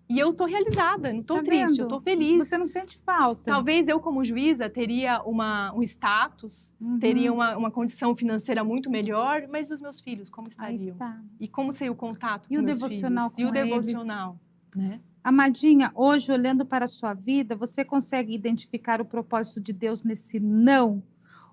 E eu tô realizada, não tô triste, eu tô feliz. Você não sente falta. Talvez eu, como juíza, teria um status, teria uma condição financeira muito melhor, mas os meus filhos, como estariam? E como seria o contato com meus filhos? E o devocional, né? Amadinha, hoje, olhando para a sua vida, você consegue identificar o propósito de Deus nesse não?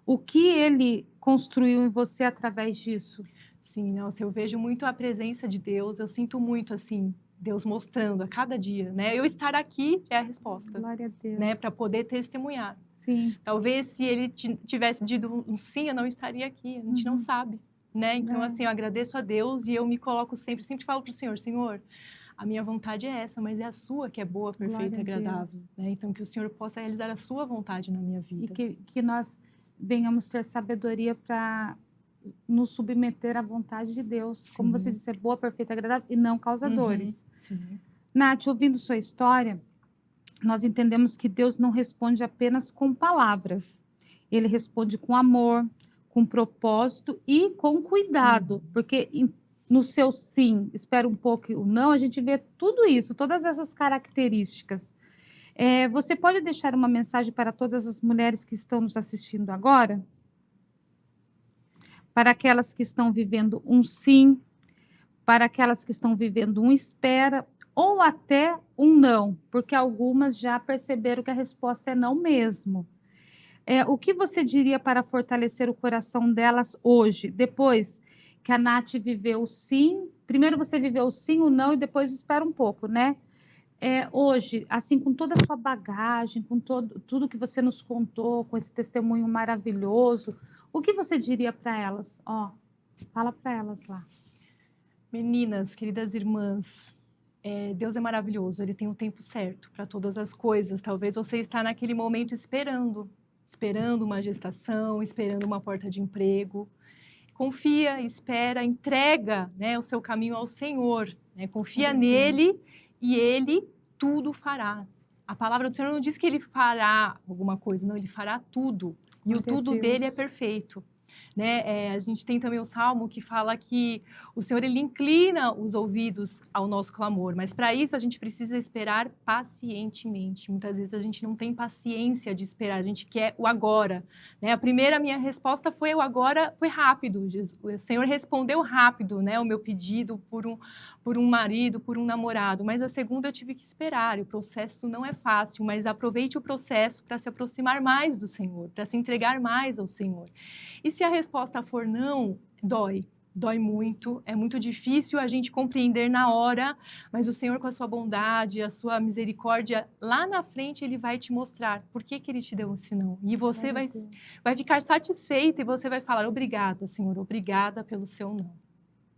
O que Ele construiu em você através disso? Sim, nossa, eu vejo muito a presença de Deus, eu sinto muito, assim, Deus mostrando a cada dia, né? Eu estar aqui é a resposta. Glória a Deus. Né? Para poder testemunhar. Sim. Talvez se ele tivesse dito um sim, eu não estaria aqui. A gente não sabe. né? Então, assim, eu agradeço a Deus e eu me coloco sempre falo para o Senhor, Senhor, a minha vontade é essa, mas é a sua que é boa, perfeita e agradável, né? Então, que o Senhor possa realizar a sua vontade na minha vida. E que nós venhamos ter sabedoria para nos submeter à vontade de Deus. Sim. Como você disse, é boa, perfeita e agradável e não causadores. Sim. Nath, ouvindo sua história, nós entendemos que Deus não responde apenas com palavras. Ele responde com amor, com propósito e com cuidado. Porque no seu sim, espera um pouco e o não, a gente vê tudo isso, todas essas características. Você pode deixar uma mensagem para todas as mulheres que estão nos assistindo agora? Para aquelas que estão vivendo um sim, para aquelas que estão vivendo um espera, ou até um não, porque algumas já perceberam que a resposta é não mesmo. O que você diria para fortalecer o coração delas hoje, depois que a Nath viveu o sim? Primeiro você viveu o sim, o não, e depois espera um pouco, né? Hoje, assim, com toda a sua bagagem, com tudo que você nos contou, com esse testemunho maravilhoso, o que você diria para elas? Fala para elas lá. Meninas, queridas irmãs, Deus é maravilhoso, Ele tem o tempo certo para todas as coisas. Talvez você está naquele momento esperando uma gestação, esperando uma porta de emprego. Confia, espera, entrega, né, o seu caminho ao Senhor. Né? Confia nele e Ele tudo fará. A palavra do Senhor não diz que Ele fará alguma coisa, não, Ele fará tudo. E o tudo dele é perfeito. Né? A gente tem também o Salmo que fala que o Senhor, Ele inclina os ouvidos ao nosso clamor, mas para isso a gente precisa esperar pacientemente. Muitas vezes a gente não tem paciência de esperar, a gente quer o agora. Né? A minha resposta foi o agora, foi rápido. O Senhor respondeu rápido, né, o meu pedido por um marido, por um namorado, mas a segunda eu tive que esperar. O processo não é fácil, mas aproveite o processo para se aproximar mais do Senhor, para se entregar mais ao Senhor. E se a resposta for não, dói muito, é muito difícil a gente compreender na hora, mas o Senhor, com a sua bondade, a sua misericórdia, lá na frente Ele vai te mostrar por que Ele te deu esse não. E você vai ficar satisfeita e você vai falar, obrigada, Senhor, obrigada pelo seu não.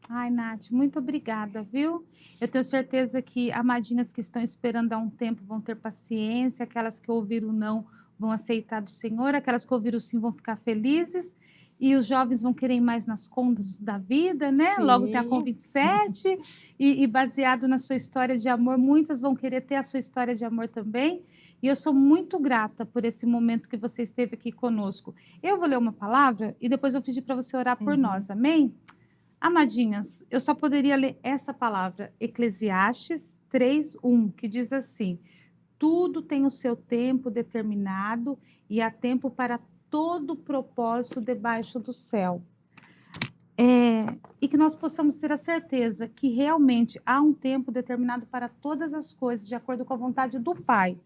Ai, Nath, muito obrigada, viu? Eu tenho certeza que amadinhas que estão esperando há um tempo vão ter paciência, aquelas que ouviram o não vão aceitar do Senhor, aquelas que ouviram o sim vão ficar felizes, e os jovens vão querer ir mais nas contas da vida, né? Sim. Logo tem a Com27, e baseado na sua história de amor, muitas vão querer ter a sua história de amor também, e eu sou muito grata por esse momento que você esteve aqui conosco. Eu vou ler uma palavra, e depois eu pedir para você orar por nós, amém? Amadinhas, eu só poderia ler essa palavra, Eclesiastes 3:1, que diz assim: tudo tem o seu tempo determinado e há tempo para todo propósito debaixo do céu. E que nós possamos ter a certeza que realmente há um tempo determinado para todas as coisas, de acordo com a vontade do Pai.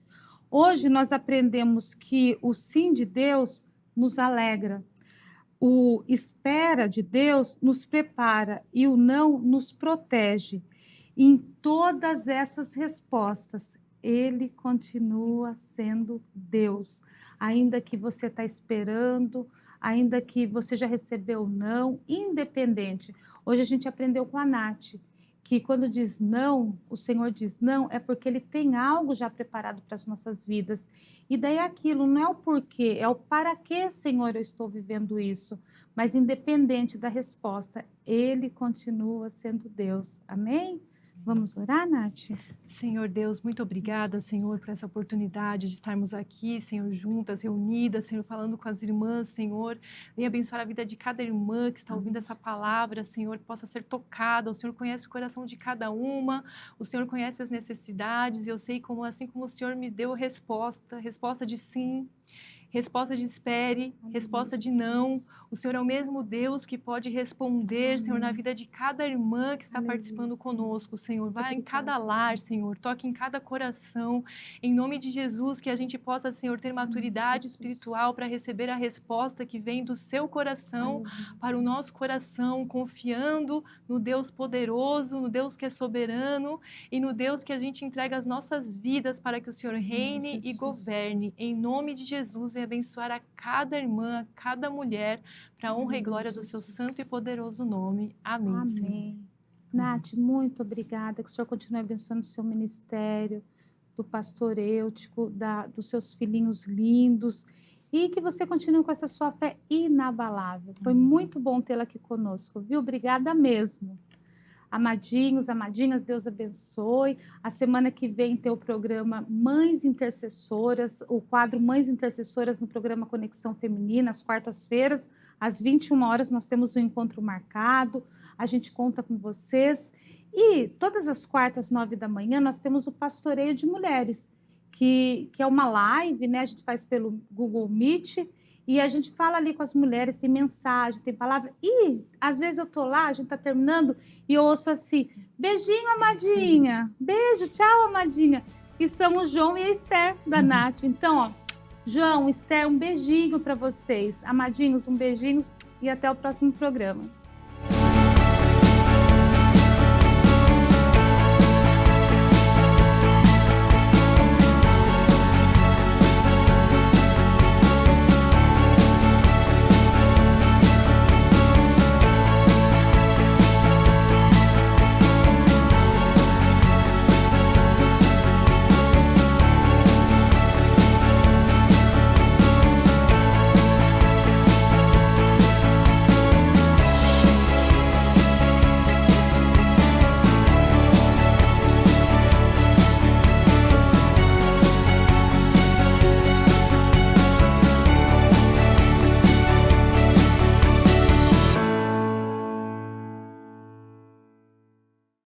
Hoje nós aprendemos que o sim de Deus nos alegra. O espera de Deus nos prepara e o não nos protege. Em todas essas respostas, Ele continua sendo Deus. Ainda que você está esperando, ainda que você já recebeu não, independente. Hoje a gente aprendeu com a Nath, que quando diz não, o Senhor diz não, é porque Ele tem algo já preparado para as nossas vidas. E daí aquilo não é o porquê, é o para que, Senhor, eu estou vivendo isso. Mas independente da resposta, Ele continua sendo Deus. Amém? Vamos orar, Nath? Senhor Deus, muito obrigada, Senhor, por essa oportunidade de estarmos aqui, Senhor, juntas, reunidas, Senhor, falando com as irmãs, Senhor. Venha abençoar a vida de cada irmã que está ouvindo essa palavra, Senhor, que possa ser tocada. O Senhor conhece o coração de cada uma, o Senhor conhece as necessidades e eu sei como, assim como o Senhor me deu resposta de sim, resposta de espere, resposta de não. O Senhor é o mesmo Deus que pode responder, Senhor, na vida de cada irmã que está participando conosco, Senhor. Vai em cada lar, Senhor, toque em cada coração. Em nome de Jesus, que a gente possa, Senhor, ter maturidade espiritual para receber a resposta que vem do seu coração para o nosso coração, confiando no Deus poderoso, no Deus que é soberano e no Deus que a gente entrega as nossas vidas para que o Senhor reine e governe. Em nome de Jesus, e abençoar a cada irmã, a cada mulher, para a honra e glória do seu santo e poderoso nome. Amém, Senhor. Amém. Nath, muito obrigada, que o Senhor continue abençoando o seu ministério, do pastor Eutico, dos seus filhinhos lindos, e que você continue com essa sua fé inabalável. Foi muito bom tê-la aqui conosco, viu? Obrigada mesmo. Amadinhos, amadinhas, Deus abençoe. A semana que vem tem o programa Mães Intercessoras, o quadro Mães Intercessoras no programa Conexão Feminina, às quartas-feiras, às 21 horas, nós temos um encontro marcado. A gente conta com vocês. E todas as quartas, 9 da manhã, nós temos o Pastoreio de Mulheres, que é uma live, né? A gente faz pelo Google Meet, e a gente fala ali com as mulheres, tem mensagem, tem palavra. E às vezes eu tô lá, a gente tá terminando, e eu ouço assim, beijinho, amadinha, beijo, tchau, amadinha. E são o João e a Esther da Nath. Então, ó, João, Esther, um beijinho para vocês. Amadinhos, um beijinho e até o próximo programa.